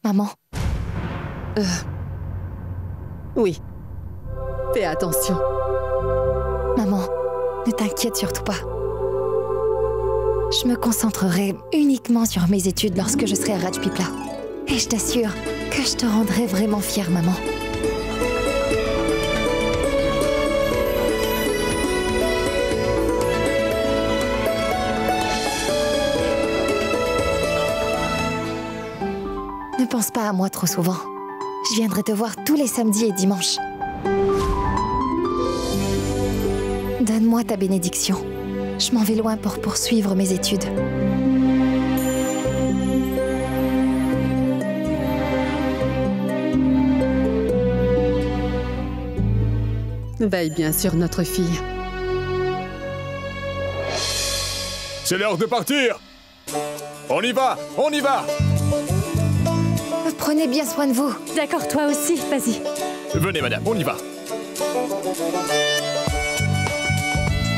Maman. Oui. Fais attention. Maman, ne t'inquiète surtout pas. Je me concentrerai uniquement sur mes études lorsque je serai à Rajpipla. Et je t'assure que je te rendrai vraiment fière, maman. Ne pense pas à moi trop souvent. Je viendrai te voir tous les samedis et dimanches. Donne-moi ta bénédiction. Je m'en vais loin pour poursuivre mes études. Veille bien sur notre fille. C'est l'heure de partir! On y va! On y va! Prenez bien soin de vous. D'accord, toi aussi, vas-y. Venez, madame, on y va!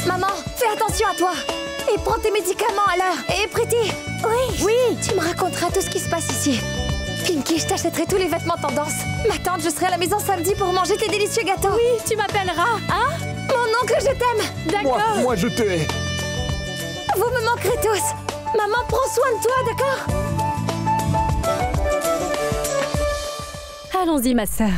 Maman, fais attention à toi. Et prends tes médicaments à l'heure. Et Pretty. Oui. Tu me raconteras tout ce qui se passe ici. Pinky, je t'achèterai tous les vêtements tendance. Ma tante, je serai à la maison samedi pour manger tes délicieux gâteaux. Oui, tu m'appelleras, hein? Mon oncle, je t'aime. D'accord. Moi, je t'ai! Vous me manquerez tous. Maman, prends soin de toi, d'accord? Allons-y, ma sœur.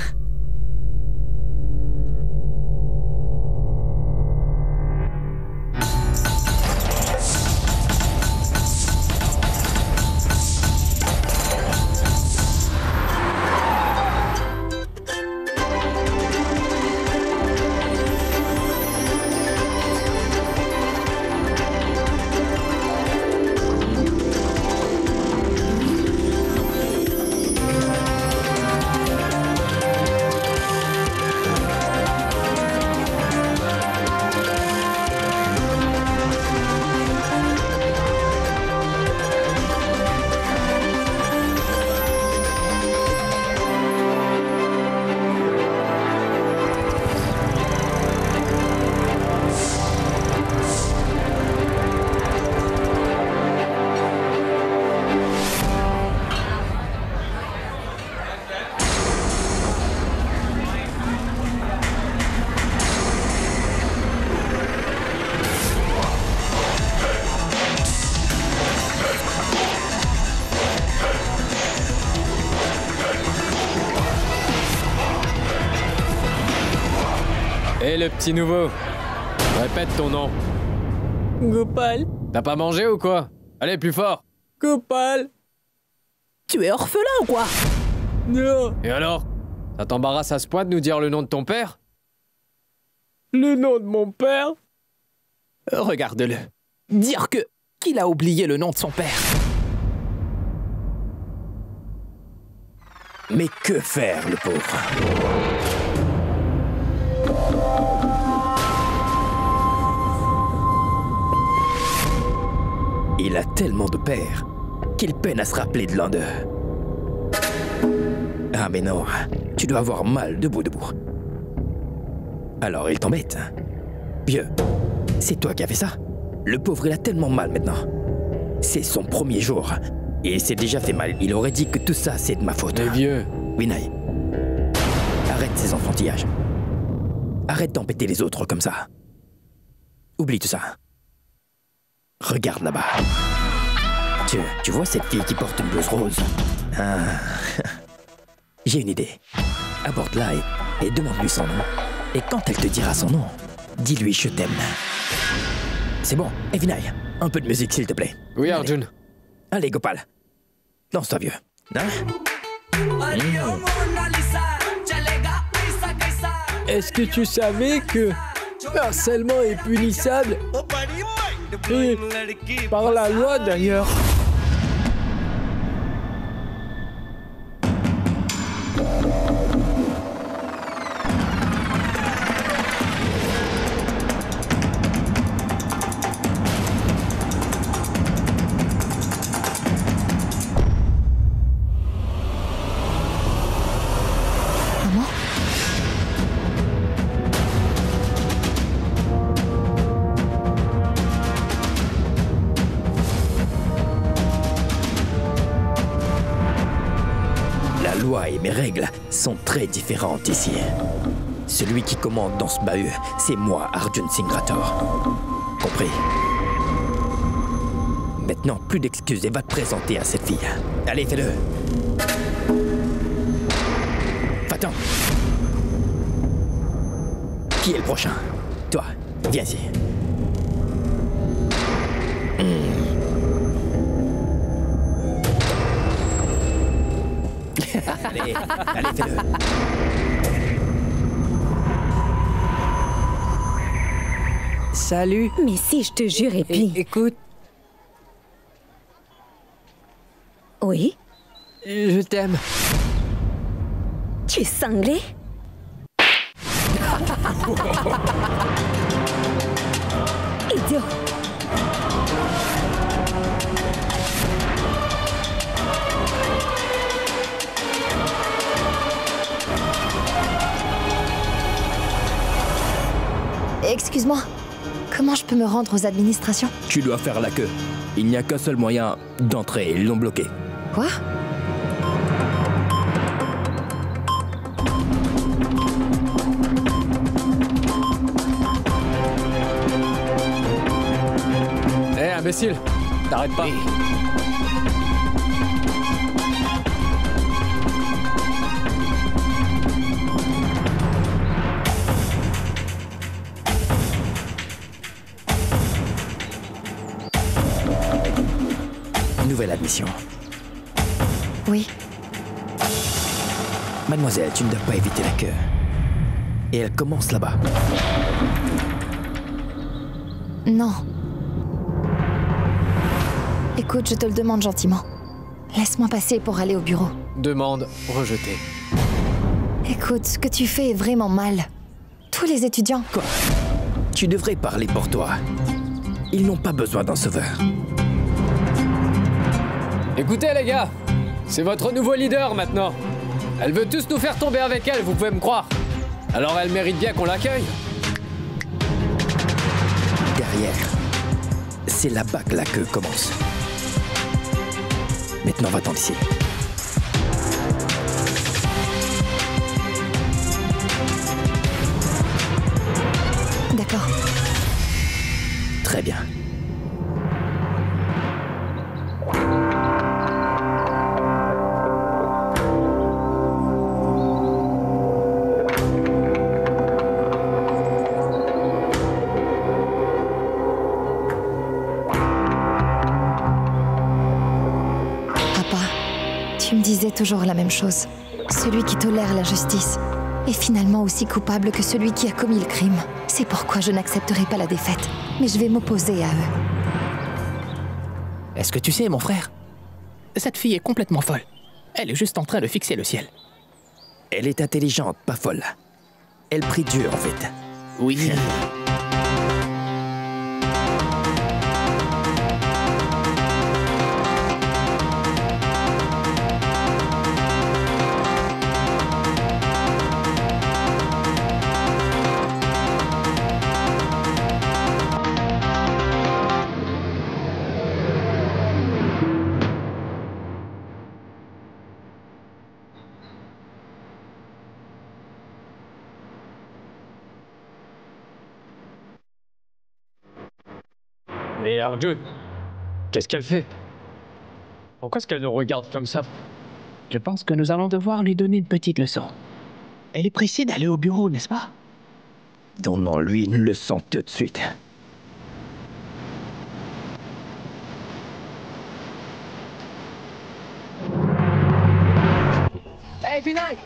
Hé, le petit nouveau, répète ton nom. Gopal. T'as pas mangé ou quoi? Allez, plus fort. Gopal. Tu es orphelin ou quoi? Non. Et alors? Ça t'embarrasse à ce point de nous dire le nom de ton père? Le nom de mon père? Regarde-le. Dire qu'il a oublié le nom de son père. Mais que faire, le pauvre? Il a tellement de pères qu'il peine à se rappeler de l'un d'eux. Ah mais non, tu dois avoir mal debout. Alors il t'embête. Vieux, c'est toi qui as fait ça? Le pauvre, il a tellement mal maintenant. C'est son premier jour. Et il s'est déjà fait mal. Il aurait dit que tout ça, c'est de ma faute. Mais vieux... Vinay, arrête ces enfantillages. Arrête d'embêter les autres comme ça. Oublie tout ça. Regarde là-bas. Tu vois cette fille qui porte une blouse rose? Ah. J'ai une idée. Aborde-la et demande-lui son nom. Et quand elle te dira son nom, dis-lui je t'aime. C'est bon. Et Vinay, un peu de musique s'il te plaît. Oui, Arjun. Allez, Gopal. Danse-toi, vieux. Hein? Est-ce que tu savais que harcèlement est punissable? Et par la loi d'ailleurs. lois et mes règles sont très différentes ici. Celui qui commande dans ce bahut, c'est moi, Arjun Singh Rathore. Compris? Maintenant, plus d'excuses et va te présenter à cette fille. Allez, fais-le. Va-t'en. Qui est le prochain? Toi, viens ici. Allez, allez, fais-le. Salut. Mais si, je te jure, et puis... Écoute, Oui? je t'aime. Tu es cinglé? Idiot! Excuse-moi, comment je peux me rendre aux administrations? Tu dois faire la queue. Il n'y a qu'un seul moyen d'entrer, ils l'ont bloqué. Quoi? Hé, imbécile, t'arrêtes pas. Nouvelle admission. Oui. Mademoiselle, tu ne dois pas éviter la queue. Et elle commence là-bas. Non. Écoute, je te le demande gentiment. Laisse-moi passer pour aller au bureau. Demande rejetée. Écoute, ce que tu fais est vraiment mal. Tous les étudiants... Quoi? Tu devrais parler pour toi. Ils n'ont pas besoin d'un sauveur. Écoutez les gars, c'est votre nouveau leader maintenant. Elle veut tous nous faire tomber avec elle, vous pouvez me croire. Alors elle mérite bien qu'on l'accueille. Derrière, c'est là-bas que la queue commence. Maintenant, va-t'en d'ici. D'accord. Très bien. Tu me disais toujours la même chose. Celui qui tolère la justice est finalement aussi coupable que celui qui a commis le crime. C'est pourquoi je n'accepterai pas la défaite, mais je vais m'opposer à eux. Est-ce que tu sais, mon frère? Cette fille est complètement folle. Elle est juste en train de fixer le ciel. Elle est intelligente, pas folle. Elle prie Dieu, en fait. Oui. Mais Arjun, qu'est-ce qu'elle fait? Pourquoi est-ce qu'elle nous regarde comme ça? Je pense que nous allons devoir lui donner une petite leçon. Elle est pressée d'aller au bureau, n'est-ce pas? Donnons-lui une leçon tout de suite. Hey, Vinay!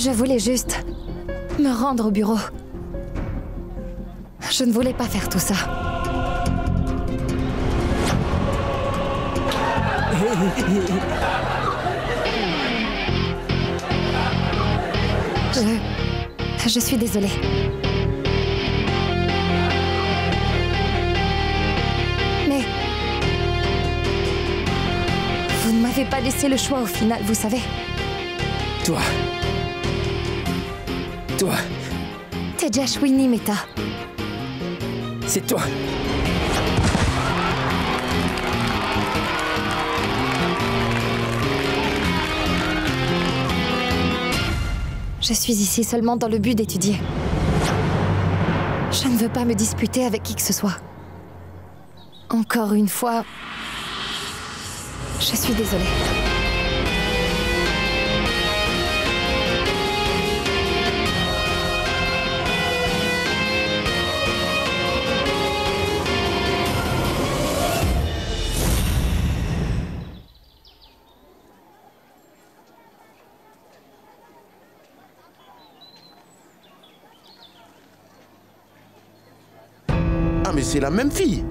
Je voulais juste me rendre au bureau. Je ne voulais pas faire tout ça. Je suis désolée. Mais... vous ne m'avez pas laissé le choix au final, vous savez. Toi. Tejashwini Mehta. C'est toi. Je suis ici seulement dans le but d'étudier. Je ne veux pas me disputer avec qui que ce soit. Encore une fois, je suis désolée. Ah, mais c'est la même fille.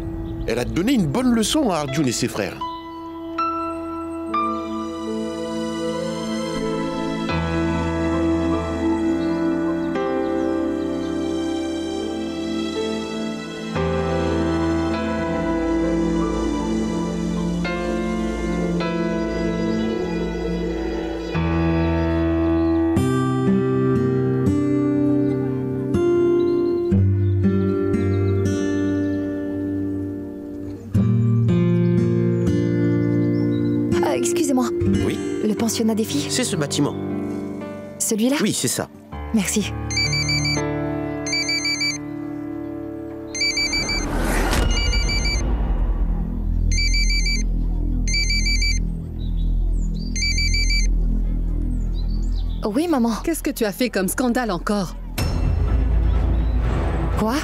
Elle a donné une bonne leçon à Arjun et ses frères. Excusez-moi. Oui, Le pensionnat des filles? c'est ce bâtiment. Celui-là? Oui, c'est ça. Merci. Oui, maman. Qu'est-ce que tu as fait comme scandale encore? Quoi?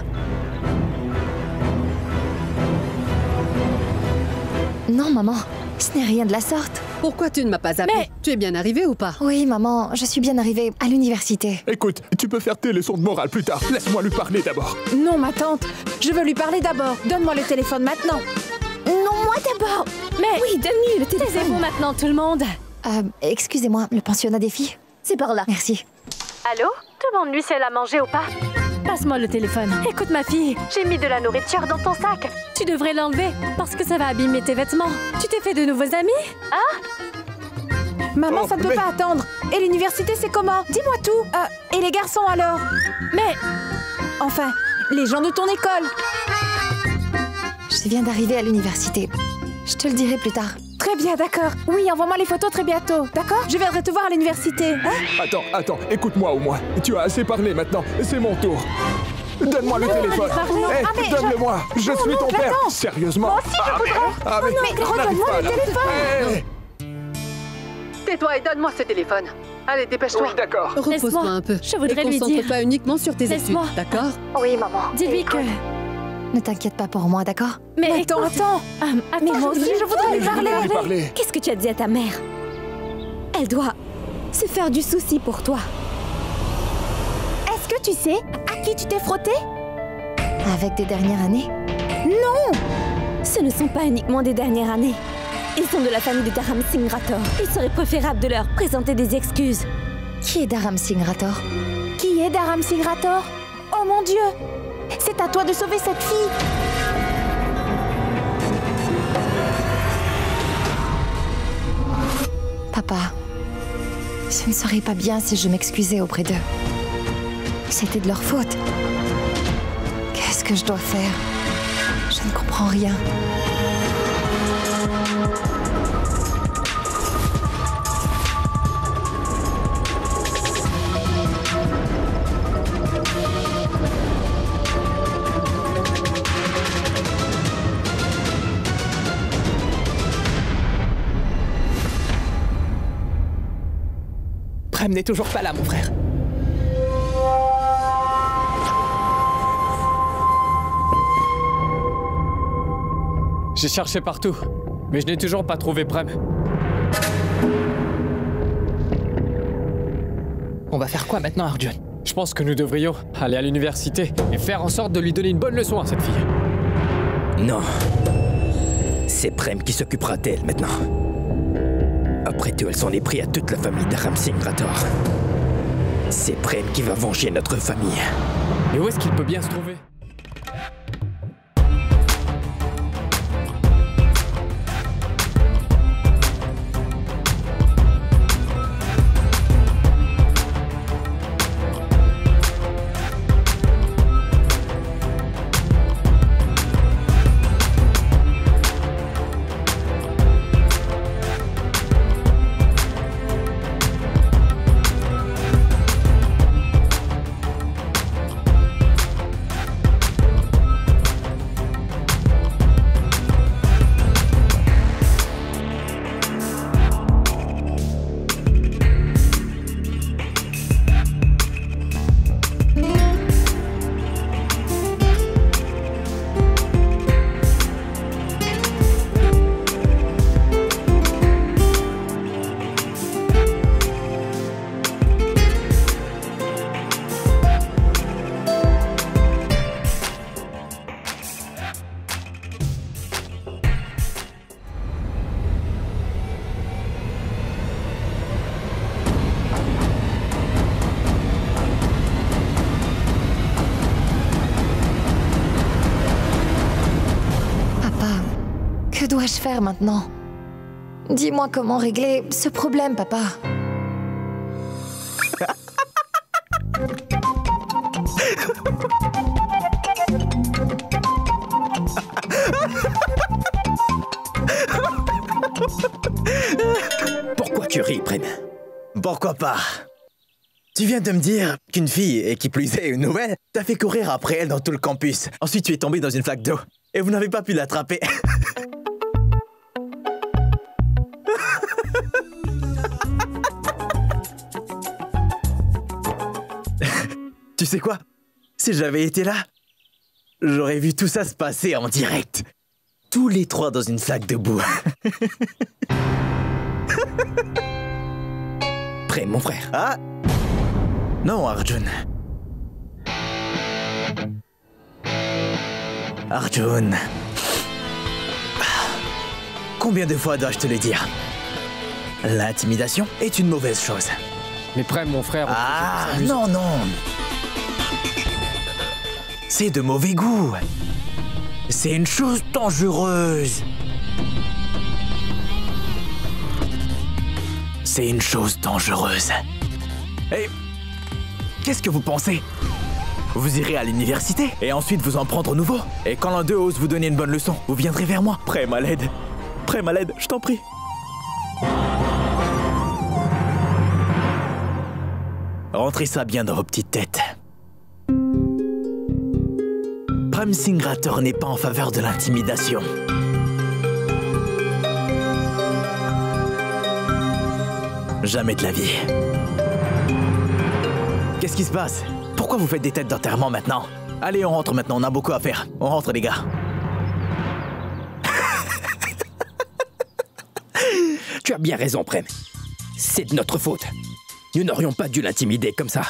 Non, maman. Ce n'est rien de la sorte. Pourquoi tu ne m'as pas appelé? Mais- Tu es bien arrivée ou pas? Oui, maman, je suis bien arrivée à l'université. Écoute, tu peux faire tes leçons de morale plus tard. Laisse-moi lui parler d'abord. Non, ma tante, je veux lui parler d'abord. Donne-moi le téléphone maintenant. Non, moi d'abord. Mais Oui, donne-lui le téléphone. taisez-vous maintenant, tout le monde. Excusez-moi, le pensionnat des filles? C'est par là. Merci. Allô? Demande-lui si elle a mangé ou pas. Passe-moi le téléphone. Écoute, ma fille, j'ai mis de la nourriture dans ton sac. Tu devrais l'enlever parce que ça va abîmer tes vêtements. Tu t'es fait de nouveaux amis? Maman, Oh, ça ne peut mais- pas attendre. Et l'université, c'est comment? Dis-moi tout. Et les garçons alors? Mais Enfin, les gens de ton école. Je viens d'arriver à l'université. Je te le dirai plus tard. Très bien, d'accord. Oui, envoie-moi les photos très bientôt, d'accord? Je viendrai te voir à l'université. Hein? Attends, écoute-moi au moins. Tu as assez parlé maintenant. C'est mon tour. Donne-moi le téléphone. Hé, Ah, mais donne-le-moi. Je suis ton père. j'attends. Sérieusement. Moi aussi, je voudrais. Ah, mais mais redonne-moi le téléphone. Hé. Tais-toi et donne-moi ce téléphone. Allez, dépêche-toi. Oui, d'accord. Repose-toi Laisse-moi. un peu. Je voudrais et lui concentre dire. pas uniquement sur tes études, Laisse-moi. d'accord? Oui, maman. dis-lui que... Ne t'inquiète pas pour moi, d'accord? Mais Attends, écoute, attends. mais moi aussi, je voudrais lui Je voulais parler. lui parler. Qu'est-ce que tu as dit à ta mère? Elle doit se faire du souci pour toi. Est-ce que tu sais à qui tu t'es frotté? Avec des dernières années? Ce ne sont pas uniquement des dernières années. Ils sont de la famille de Dharam Singh Rathore. Il serait préférable de leur présenter des excuses. Qui est Dharam Singh Rathore? Qui est Dharam Singh Rathore? Oh mon Dieu! C'est à toi de sauver cette fille! Papa, ce ne serait pas bien si je m'excusais auprès d'eux. C'était de leur faute. Qu'est-ce que je dois faire? Je ne comprends rien. Prem n'est toujours pas là, mon frère. J'ai cherché partout, mais je n'ai toujours pas trouvé Prem. On va faire quoi maintenant, Arjun? Je pense que nous devrions aller à l'université et faire en sorte de lui donner une bonne leçon à cette fille. Non. C'est Prem qui s'occupera d'elle maintenant. Après tout, elle s'en est pris à toute la famille d'Aram Singh Rathore. C'est Prem qui va venger notre famille. Et où est-ce qu'il peut bien se trouver? Que dois-je faire maintenant? Dis-moi comment régler ce problème, papa. Pourquoi tu ris, Prem? Pourquoi pas? Tu viens de me dire qu'une fille, et qui plus est une nouvelle, t'a fait courir après elle dans tout le campus. Ensuite, tu es tombé dans une flaque d'eau. Et vous n'avez pas pu l'attraper. Tu sais quoi? Si j'avais été là, j'aurais vu tout ça se passer en direct. Tous les trois dans une flaque de boue. Prem, mon frère. Ah? Non, Arjun. Arjun. Combien de fois dois-je te le dire? L'intimidation est une mauvaise chose. Mais Prem, mon frère... Ah, non, non. C'est de mauvais goût. C'est une chose dangereuse. C'est une chose dangereuse. Et qu'est-ce que vous pensez? Vous irez à l'université et ensuite vous en prendre au nouveau. Et quand l'un d'eux ose vous donner une bonne leçon, vous viendrez vers moi. Prem à l'aide. Prem à l'aide, je t'en prie. Rentrez ça bien dans vos petites têtes. Prem Singh Rathore n'est pas en faveur de l'intimidation. Jamais de la vie. Qu'est-ce qui se passe? Pourquoi vous faites des têtes d'enterrement maintenant? Allez, on rentre maintenant, on a beaucoup à faire. On rentre, les gars. Tu as bien raison, Prem. C'est de notre faute. Nous n'aurions pas dû l'intimider comme ça.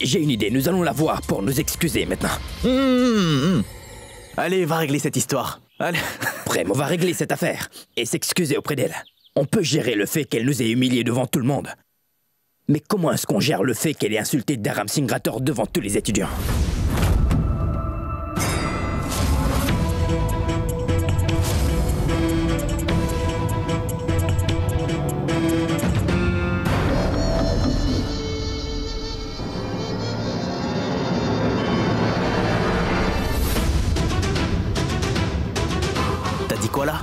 J'ai une idée, nous allons la voir pour nous excuser maintenant. Allez, va régler cette histoire. Allez. Prem, on va régler cette affaire et s'excuser auprès d'elle. On peut gérer le fait qu'elle nous ait humiliés devant tout le monde. Mais comment est-ce qu'on gère le fait qu'elle ait insulté Dharam Singh Rathore devant tous les étudiants? T'as dit quoi là?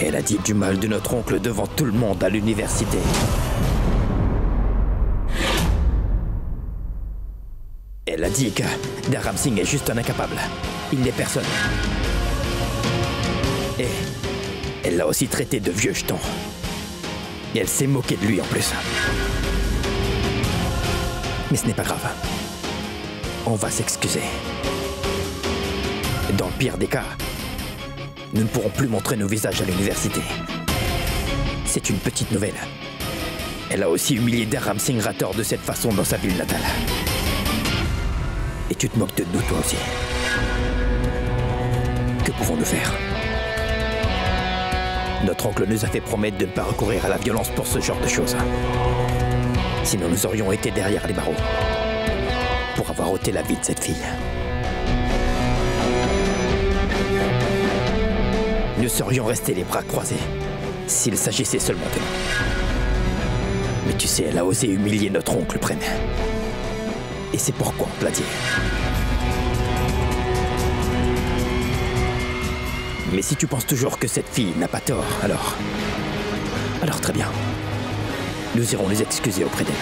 Elle a dit du mal de notre oncle devant tout le monde à l'université. Elle a dit que Dharam Singh est juste un incapable. Il n'est personne. Et elle l'a aussi traité de vieux jeton. Et elle s'est moquée de lui en plus. Mais ce n'est pas grave. On va s'excuser. Dans le pire des cas, nous ne pourrons plus montrer nos visages à l'université. C'est une petite nouvelle. Elle a aussi humilié Dharam Singh Rathore de cette façon dans sa ville natale. Et tu te moques de nous, toi aussi. Que pouvons-nous faire? Notre oncle nous a fait promettre de ne pas recourir à la violence pour ce genre de choses. Sinon, nous aurions été derrière les barreaux pour avoir ôté la vie de cette fille. Nous serions restés les bras croisés s'il s'agissait seulement de nous. Mais tu sais, elle a osé humilier notre oncle Pren. Et c'est pourquoi on te l'a dit. Mais si tu penses toujours que cette fille n'a pas tort, alors très bien. Nous irons nous excuser auprès d'elle.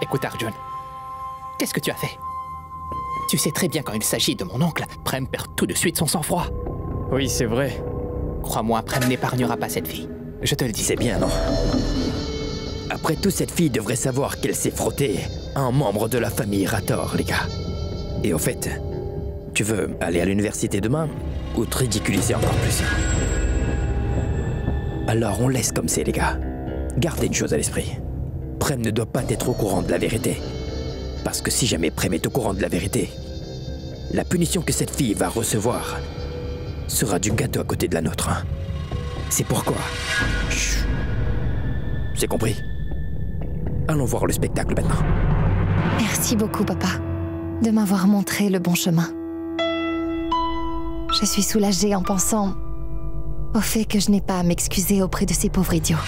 Écoute Arjun, qu'est-ce que tu as fait? Tu sais très bien quand il s'agit de mon oncle, Prem perd tout de suite son sang-froid. Oui, c'est vrai. Crois-moi, Prem n'épargnera pas cette fille. Je te le dis. C'est bien, non? Après tout, cette fille devrait savoir qu'elle s'est frottée à un membre de la famille Rathore, les gars. Et au fait, tu veux aller à l'université demain ou te ridiculiser encore plus? Alors on laisse comme c'est, les gars. Gardez une chose à l'esprit. Prem ne doit pas être au courant de la vérité. Parce que si jamais Prem est au courant de la vérité, la punition que cette fille va recevoir sera du gâteau à côté de la nôtre. Hein. C'est pourquoi... Chut. C'est compris? Allons voir le spectacle maintenant. Merci beaucoup, papa, de m'avoir montré le bon chemin. Je suis soulagée en pensant au fait que je n'ai pas à m'excuser auprès de ces pauvres idiots.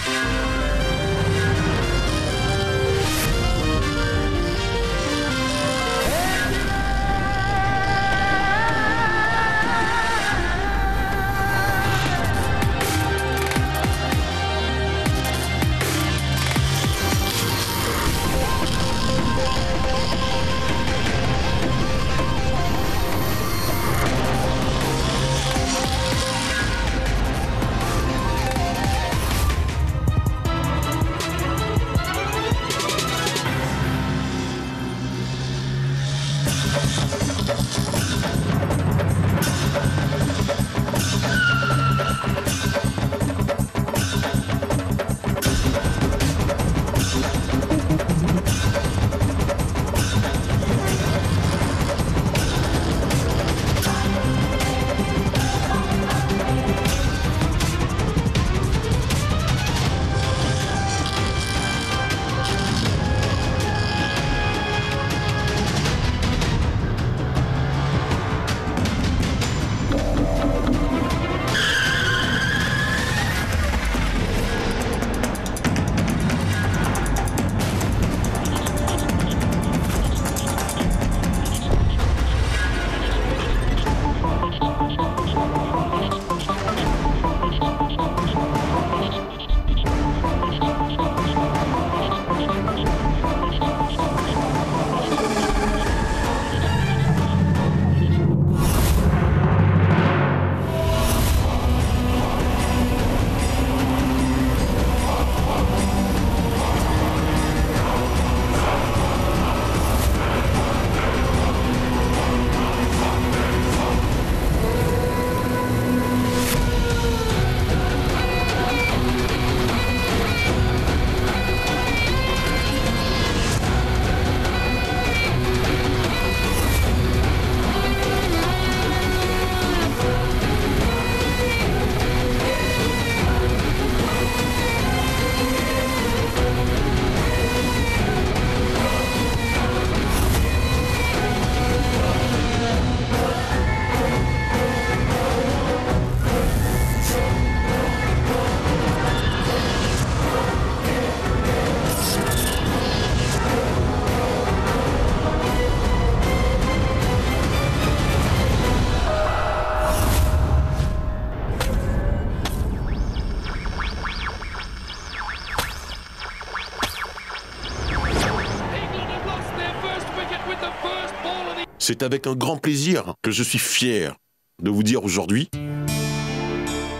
C'est avec un grand plaisir que je suis fier de vous dire aujourd'hui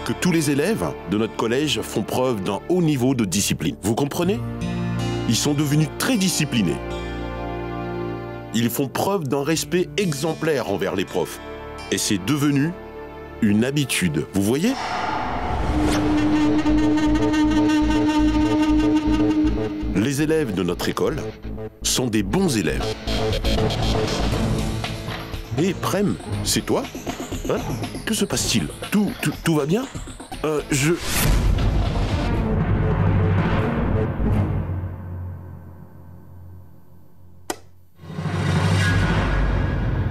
que tous les élèves de notre collège font preuve d'un haut niveau de discipline. Vous comprenez? Ils sont devenus très disciplinés. Ils font preuve d'un respect exemplaire envers les profs. Et c'est devenu une habitude. Vous voyez? Les élèves de notre école sont des bons élèves. Hé, Prem, c'est toi? Hein? Que se passe-t-il? Tout va bien?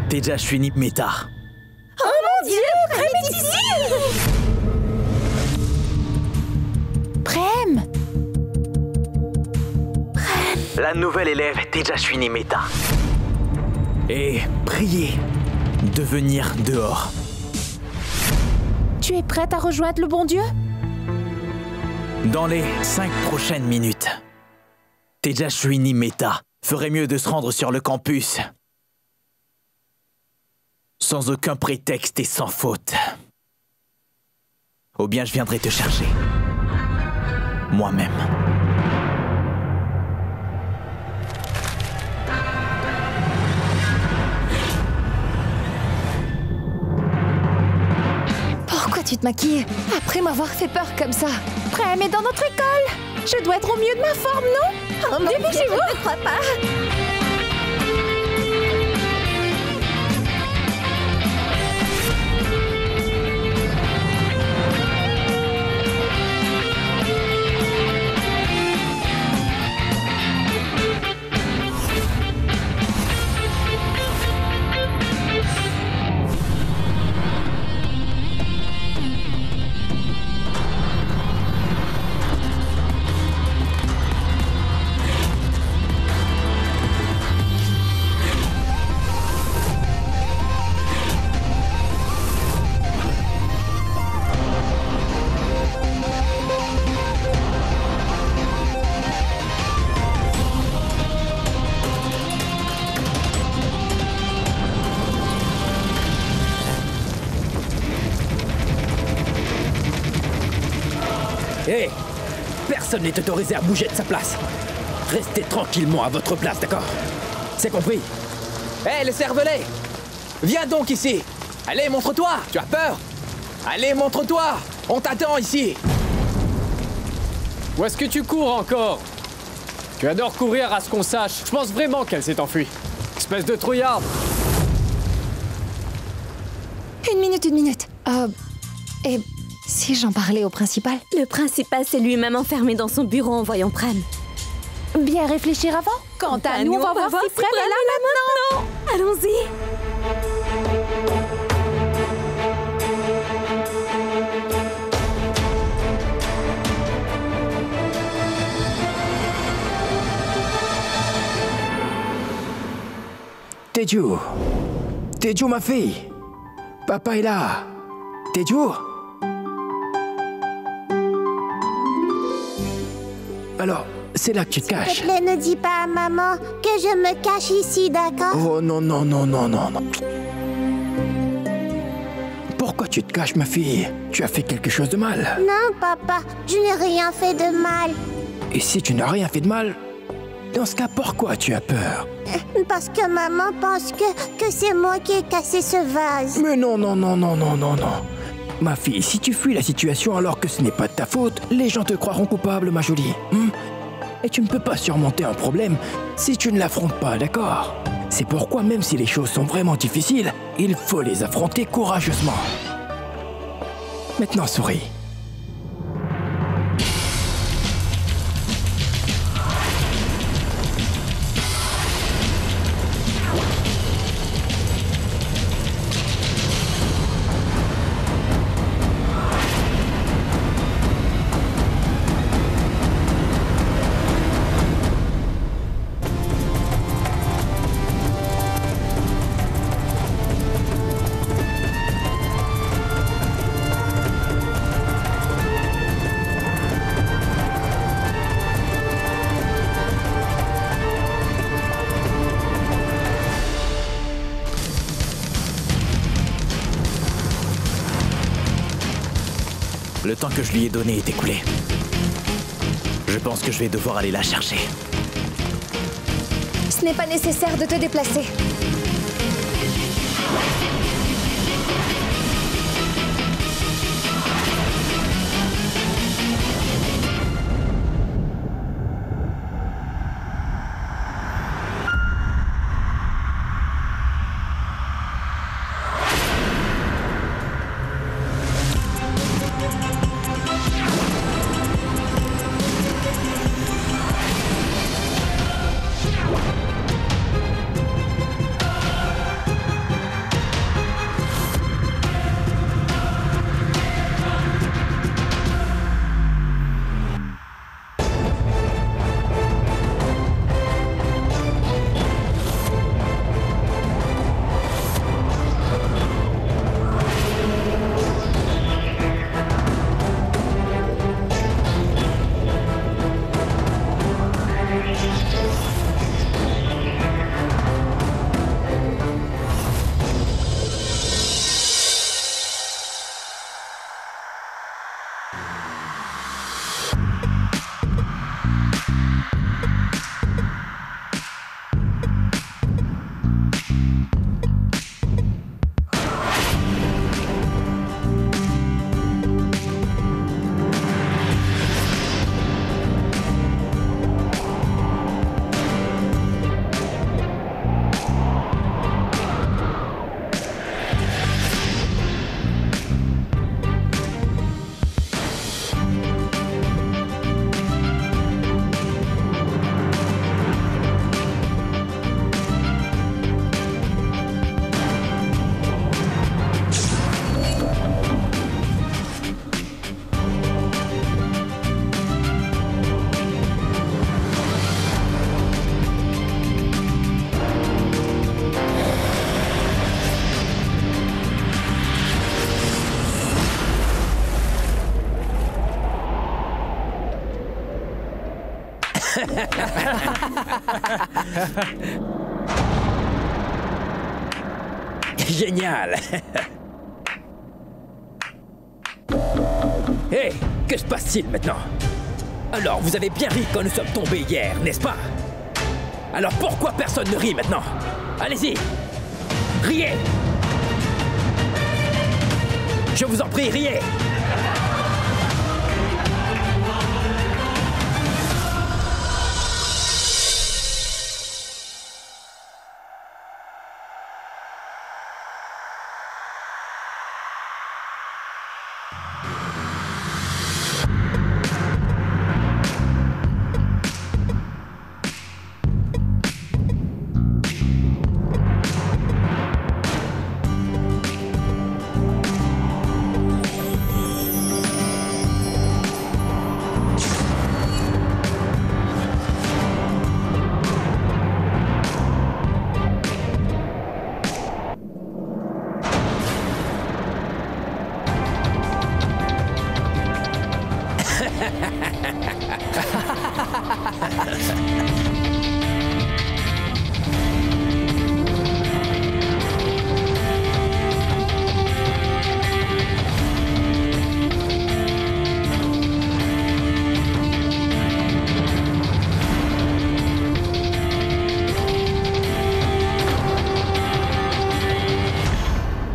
Tejashwini Mehta. Oh mon Dieu, Prem est ici! Prem! La nouvelle élève Tejashwini Mehta. Et priez de venir dehors. Tu es prête à rejoindre le bon Dieu? Dans les 5 prochaines minutes, Tejashwini Mehta ferait mieux de se rendre sur le campus. Sans aucun prétexte et sans faute. Ou bien je viendrai te chercher. Moi-même. Pourquoi tu te maquilles après m'avoir fait peur comme ça? Prem est dans notre école. Je dois être au mieux de ma forme, non? Oh, dépêchez-vous! je ne crois pas. Hé! Personne n'est autorisé à bouger de sa place. Restez tranquillement à votre place, d'accord? C'est compris? Hé, le cervelet! Viens donc ici! Allez, montre-toi! Tu as peur? Allez, montre-toi! On t'attend ici! Où est-ce que tu cours encore? Tu adores courir à ce qu'on sache. Je pense vraiment qu'elle s'est enfuie. Espèce de trouillarde! Une minute. Et si j'en parlais au principal? Le principal s'est lui-même enfermé dans son bureau en voyant Prem. Bien réfléchir avant. Quant à nous, on va voir si Prem est là maintenant. Allons-y. Teju, ma fille! Papa est là! Teju! Alors, c'est là que tu te caches. S'il te plaît, ne dis pas à maman que je me cache ici, d'accord? Oh non. Pourquoi tu te caches, ma fille? Tu as fait quelque chose de mal. Non, papa, je n'ai rien fait de mal. Et si tu n'as rien fait de mal, dans ce cas, pourquoi tu as peur? Parce que maman pense que c'est moi qui ai cassé ce vase. Mais non. Ma fille, si tu fuis la situation alors que ce n'est pas de ta faute, les gens te croiront coupable, ma jolie. Et tu ne peux pas surmonter un problème si tu ne l'affrontes pas, d'accord? C'est pourquoi, même si les choses sont vraiment difficiles, il faut les affronter courageusement. Maintenant, souris. Le temps que je lui ai donné est écoulé. Je pense que je vais devoir aller la chercher. Ce n'est pas nécessaire de te déplacer. Génial. Hé, que se passe-t-il maintenant? Alors, vous avez bien ri quand nous sommes tombés hier, n'est-ce pas? Alors pourquoi personne ne rit maintenant? Allez-y, riez! Je vous en prie, riez!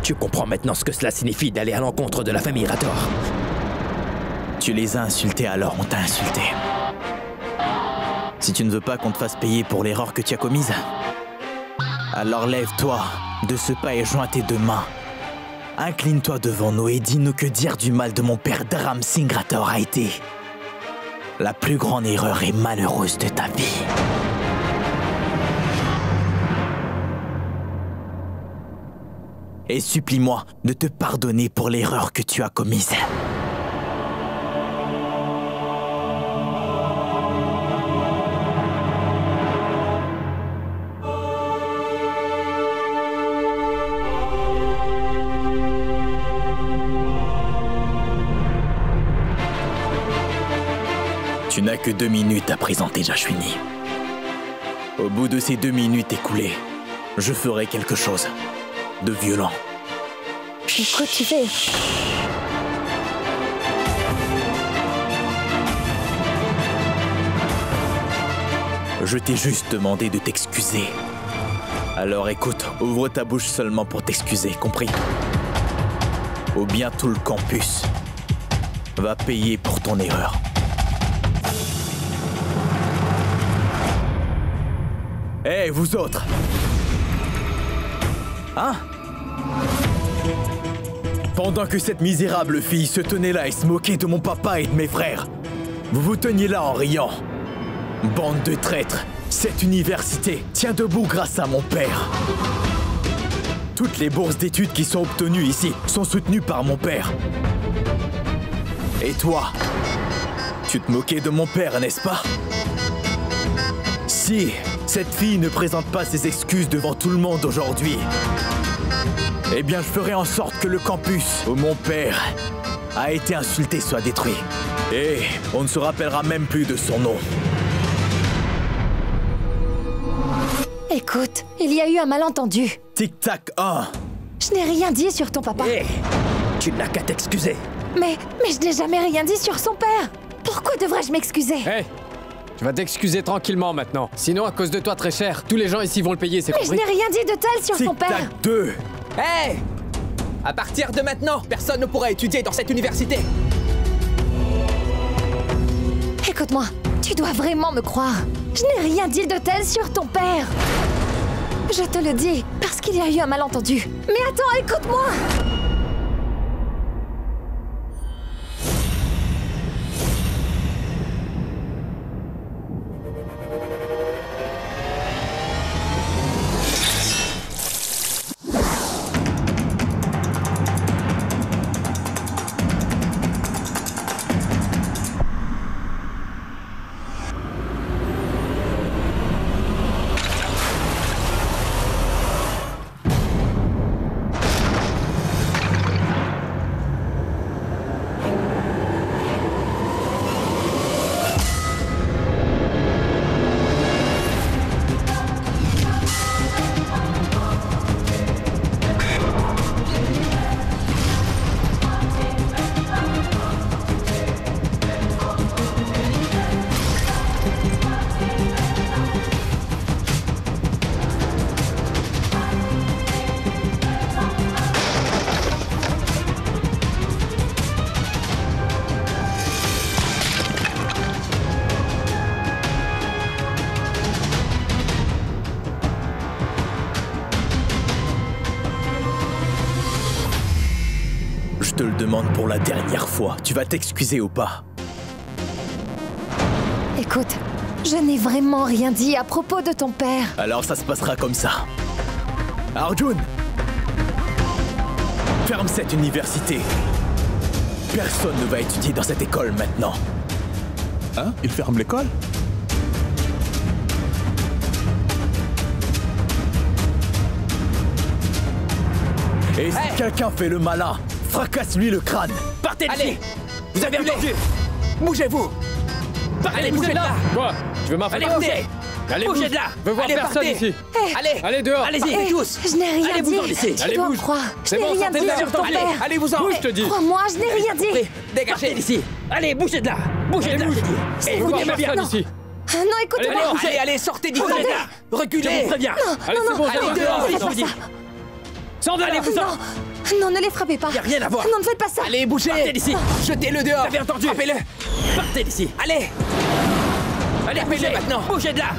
Tu comprends maintenant ce que cela signifie d'aller à l'encontre de la famille Rator. Tu les as insultés, alors on t'a insulté. Si tu ne veux pas qu'on te fasse payer pour l'erreur que tu as commise, alors lève-toi de ce pas et joins tes deux mains. Incline-toi devant nous et dis-nous que dire du mal de mon père Dharam Singh Rator a été la plus grande erreur et malheureuse de ta vie. Et supplie-moi de te pardonner pour l'erreur que tu as commise. Tu n'as que 2 minutes à présenter Jashwini. Au bout de ces 2 minutes écoulées, je ferai quelque chose de violent. Écoute, tu fais... Je t'ai juste demandé de t'excuser. Alors écoute, ouvre ta bouche seulement pour t'excuser, compris? Ou bien tout le campus va payer pour ton erreur. Hé, vous autres! Hein? Pendant que cette misérable fille se tenait là et se moquait de mon papa et de mes frères, vous vous teniez là en riant. Bande de traîtres, cette université tient debout grâce à mon père. Toutes les bourses d'études qui sont obtenues ici sont soutenues par mon père. Et toi, tu te moquais de mon père, n'est-ce pas? Si cette fille ne présente pas ses excuses devant tout le monde aujourd'hui, eh bien je ferai en sorte que le campus où mon père a été insulté soit détruit. Et on ne se rappellera même plus de son nom. Écoute, il y a eu un malentendu. Tic-tac 1. Je n'ai rien dit sur ton papa. Hé, tu n'as qu'à t'excuser. Mais je n'ai jamais rien dit sur son père. Pourquoi devrais-je m'excuser? Hé, tu vas t'excuser tranquillement maintenant. Sinon, à cause de toi, très cher, tous les gens ici vont le payer, c'est Mais je n'ai rien dit de tel sur son père. Tic-tac 2. Hé! À partir de maintenant, personne ne pourra étudier dans cette université. Écoute-moi, tu dois vraiment me croire. Je n'ai rien dit de tel sur ton père. Je te le dis, parce qu'il y a eu un malentendu. Mais attends, écoute-moi! Je te le demande pour la dernière fois. Tu vas t'excuser ou pas? Écoute, je n'ai vraiment rien dit à propos de ton père. Alors ça se passera comme ça. Arjun! Ferme cette université. Personne ne va étudier dans cette école maintenant. Hein? Il ferme l'école? Et si quelqu'un fait le malin, fracasse-lui le crâne. Partez d'ici. Allez, vous avez entendu? Bougez-vous. Allez, bougez de là. Quoi? Tu veux m'affronter? Allez, bougez. Allez, bougez bouge. de là. Je veux voir Allez, personne partez. ici. Allez, Allez dehors. allez-y, tous. Je n'ai rien Allez, dit. vous en laissez. Tu Allez, dois me bouge. croire. Je C'est n'ai bon, rien sortez dit de là. sur ton Allez, père. allez, vous en. Bouge, je te dis. Crois-moi, je n'ai rien dit. Dégagez d'ici. Allez, bougez de là. Bougez de là. Je veux voir personne ici. Ah non, écoute-moi. Allez, Allez, allez, sortez d'ici. Attendez. Reculez. Je vous préviens. Allez, c'est bon, Allez, dehors, je vous dis. Sors de là. Allez, vous en. Non, ne les frappez pas. Y a rien à voir. Non, ne faites pas ça. Allez, bougez. Partez d'ici. Jetez-le dehors. Vous avez entendu? Frappez-le. Partez d'ici. Allez. Allez, bougez maintenant. Bougez de là.